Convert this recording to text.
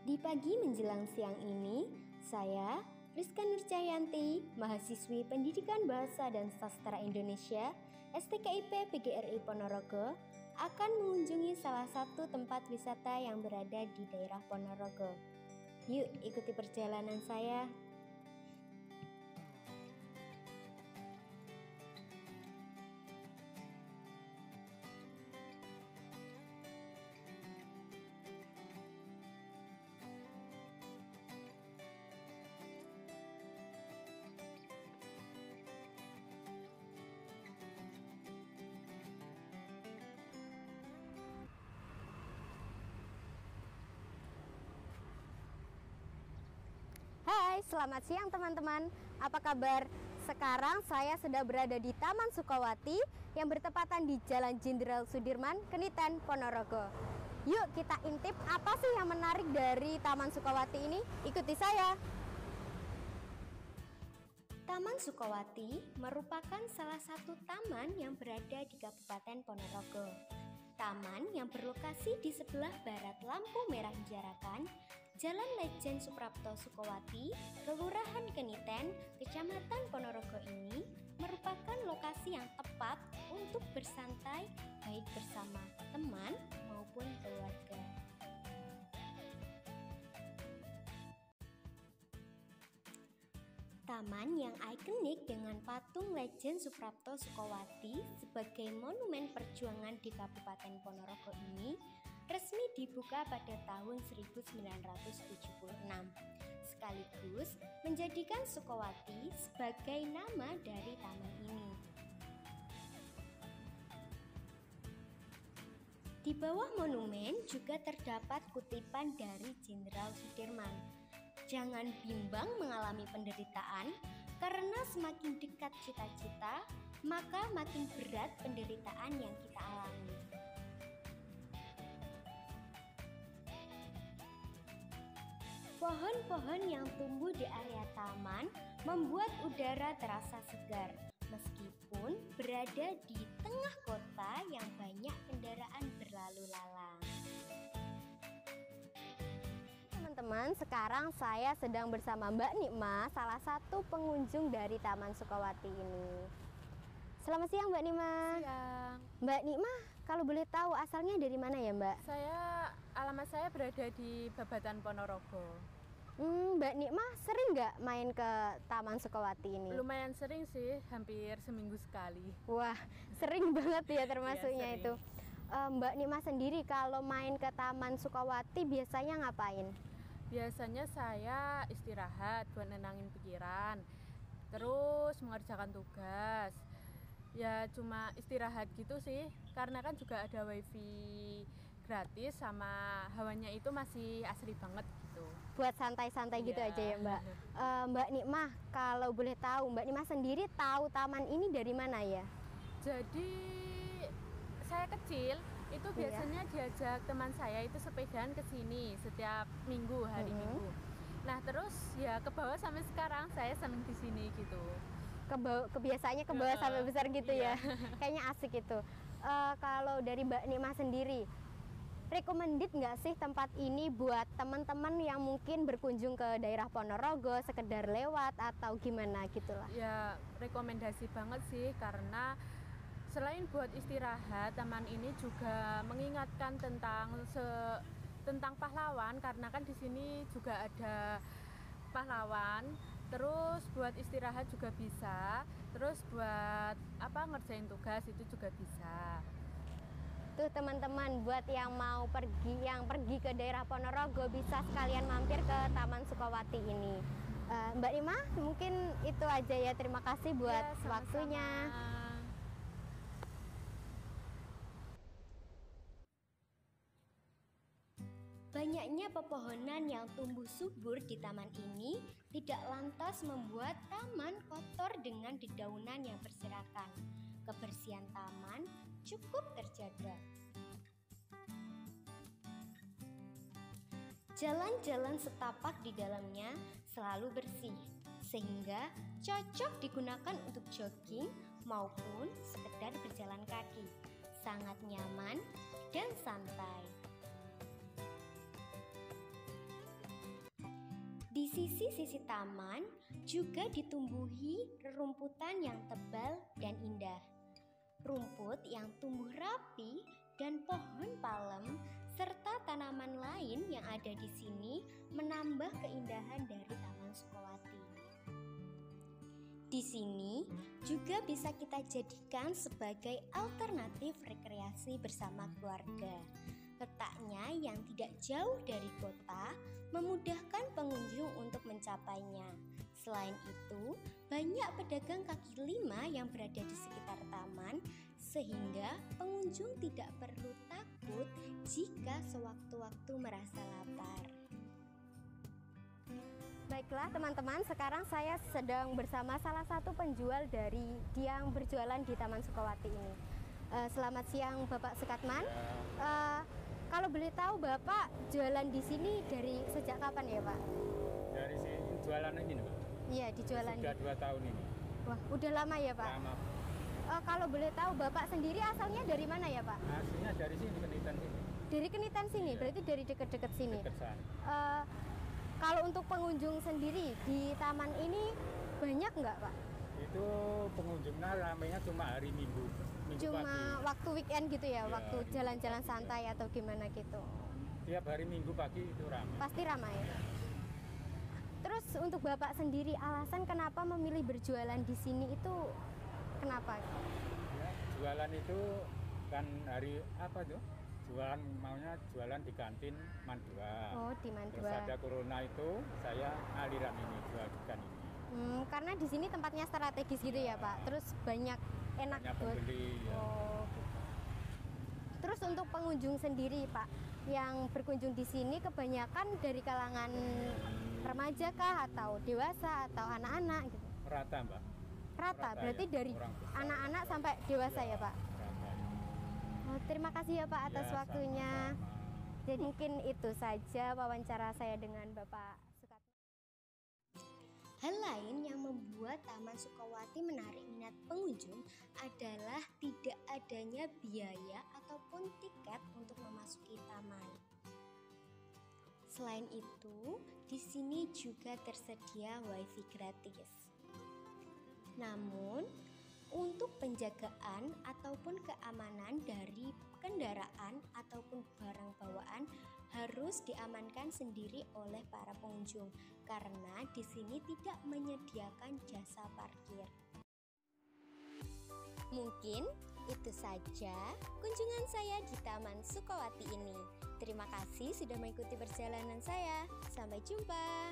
Di pagi menjelang siang ini, saya, Rizka Nurcahyanti, mahasiswi Pendidikan Bahasa dan Sastra Indonesia, STKIP PGRI Ponorogo, akan mengunjungi salah satu tempat wisata yang berada di daerah Ponorogo. Yuk ikuti perjalanan saya. Hai, selamat siang teman-teman. Apa kabar? Sekarang saya sedang berada di Taman Sukawati yang bertepatan di Jalan Jenderal Sudirman, Keniten, Ponorogo. Yuk kita intip apa sih yang menarik dari Taman Sukawati ini? Ikuti saya. Taman Sukawati merupakan salah satu taman yang berada di Kabupaten Ponorogo. Taman yang berlokasi di sebelah barat lampu merah Jarakan, Jalan Lejen Suprapto Sukawati, Kelurahan Keniten, Kecamatan Ponorogo ini merupakan lokasi yang tepat untuk bersantai baik bersama teman maupun keluarga. Taman yang ikonik dengan patung Lejen Suprapto Sukawati sebagai monumen perjuangan di Kabupaten Ponorogo ini resmi dibuka pada tahun 1976, sekaligus menjadikan Sukawati sebagai nama dari taman ini. Di bawah monumen juga terdapat kutipan dari Jenderal Sudirman. Jangan bimbang mengalami penderitaan, karena semakin dekat cita-cita, maka makin berat penderitaan yang kita alami. Pohon-pohon yang tumbuh di area taman membuat udara terasa segar, meskipun berada di tengah kota yang banyak kendaraan berlalu lalang. Teman-teman, sekarang saya sedang bersama Mbak Nikma, salah satu pengunjung dari Taman Sukawati ini. Selamat siang Mbak Nikma. Siang. Mbak Nikma, kalau boleh tahu asalnya dari mana ya Mbak? Alamat saya berada di Babatan Ponorogo. Mbak Nikma sering nggak main ke Taman Sukawati ini? Lumayan sering sih, hampir seminggu sekali. Wah, sering banget ya termasuknya Iya, itu. Mbak Nikma sendiri kalau main ke Taman Sukawati biasanya ngapain? Biasanya saya istirahat buat nenangin pikiran, terus mengerjakan tugas. Ya cuma istirahat gitu sih, karena kan juga ada wifi gratis sama hawanya itu masih asri banget gitu. Buat santai-santai gitu aja ya Mbak. Mbak Nikma, kalau boleh tahu Mbak Nikma sendiri tahu taman ini dari mana ya? Jadi saya kecil itu biasanya diajak teman saya itu sepedaan ke sini setiap minggu, hari Minggu. Nah terus ya ke bawah sampai sekarang saya seneng di sini gitu. Kebiasaannya ke bawah sampai besar gitu ya. Kayaknya asik itu. Kalau dari Mbak Nikma sendiri, recommended nggak sih tempat ini buat teman-teman yang mungkin berkunjung ke daerah Ponorogo, sekedar lewat atau gimana gitulah? Ya rekomendasi banget sih, karena selain buat istirahat, taman ini juga mengingatkan tentang pahlawan, karena kan di sini juga ada pahlawan. Terus buat istirahat juga bisa, terus buat ngerjain tugas itu juga bisa. Tuh teman-teman, buat yang mau pergi ke daerah Ponorogo bisa sekalian mampir ke Taman Sukawati ini. Mbak Nikma, mungkin itu aja ya. Terima kasih buat waktunya. Banyaknya pepohonan yang tumbuh subur di taman ini tidak lantas membuat taman kotor dengan dedaunan yang berserakan. Kebersihan taman cukup terjaga. Jalan-jalan setapak di dalamnya selalu bersih, sehingga cocok digunakan untuk jogging maupun sekedar berjalan kaki. Sangat nyaman dan santai. sisi-sisi taman juga ditumbuhi rerumputan yang tebal dan indah. Rumput yang tumbuh rapi dan pohon palem serta tanaman lain yang ada di sini menambah keindahan dari Taman Sukowati. Di sini juga bisa kita jadikan sebagai alternatif rekreasi bersama keluarga. Letaknya yang tidak jauh dari kota memudahkan pengunjung untuk mencapainya. Selain itu, banyak pedagang kaki lima yang berada di sekitar taman sehingga pengunjung tidak perlu takut jika sewaktu-waktu merasa lapar. Baiklah teman-teman, sekarang saya sedang bersama salah satu penjual yang berjualan di Taman Sukowati ini. Selamat siang Bapak Sukatman. Kalau boleh tahu Bapak jualan di sini dari sejak kapan ya Pak? Dari sini jualan ini Pak? Iya, dijualan. Sudah 2 tahun ini. Wah, udah lama ya Pak? Lama. Kalau boleh tahu Bapak sendiri asalnya dari mana ya Pak? Aslinya dari sini, Kenitan sini. Dari Kenitan sini, Iya. berarti dari dekat-dekat sini. Dekat sana. Kalau untuk pengunjung sendiri di taman ini banyak nggak Pak? Itu pengunjungnya ramainya cuma hari Minggu Cuma pagi. waktu weekend gitu ya, Iya, waktu Minggu jalan-jalan pagi. santai atau gimana gitu. Tiap hari Minggu pagi itu ramai. Pasti ramai. Terus untuk Bapak sendiri alasan kenapa memilih berjualan di sini itu kenapa? Ya, jualan itu kan hari apa tuh? Jualan di kantin Mandua. Oh, di Terus Mandua. ada corona itu saya aliran ini jual ikan ini. Karena di sini tempatnya strategis gitu ya Pak. Terus banyak enak Banyak buat. pembeli. Ya. Oh, gitu. Terus untuk pengunjung sendiri Pak, yang berkunjung di sini kebanyakan dari kalangan remaja kah atau dewasa atau anak-anak gitu? Rata Mbak. Rata, berarti ya. dari Orang besar. anak-anak sampai dewasa ya Pak? Rata. Oh, terima kasih ya Pak atas Ya, waktunya. sama-sama. Jadi mungkin itu saja wawancara saya dengan Bapak Sukatman. Hal lain yang membuat Taman Sukowati menarik minat pengunjung adalah tidak adanya biaya ataupun tiket untuk memasuki taman. Selain itu, di sini juga tersedia WiFi gratis. Namun, untuk penjagaan ataupun keamanan dari kendaraan ataupun barang bawaan harus diamankan sendiri oleh para pengunjung karena di sini tidak menyediakan jasa parkir. Mungkin itu saja kunjungan saya di Taman Sukowati ini. Terima kasih sudah mengikuti perjalanan saya. Sampai jumpa.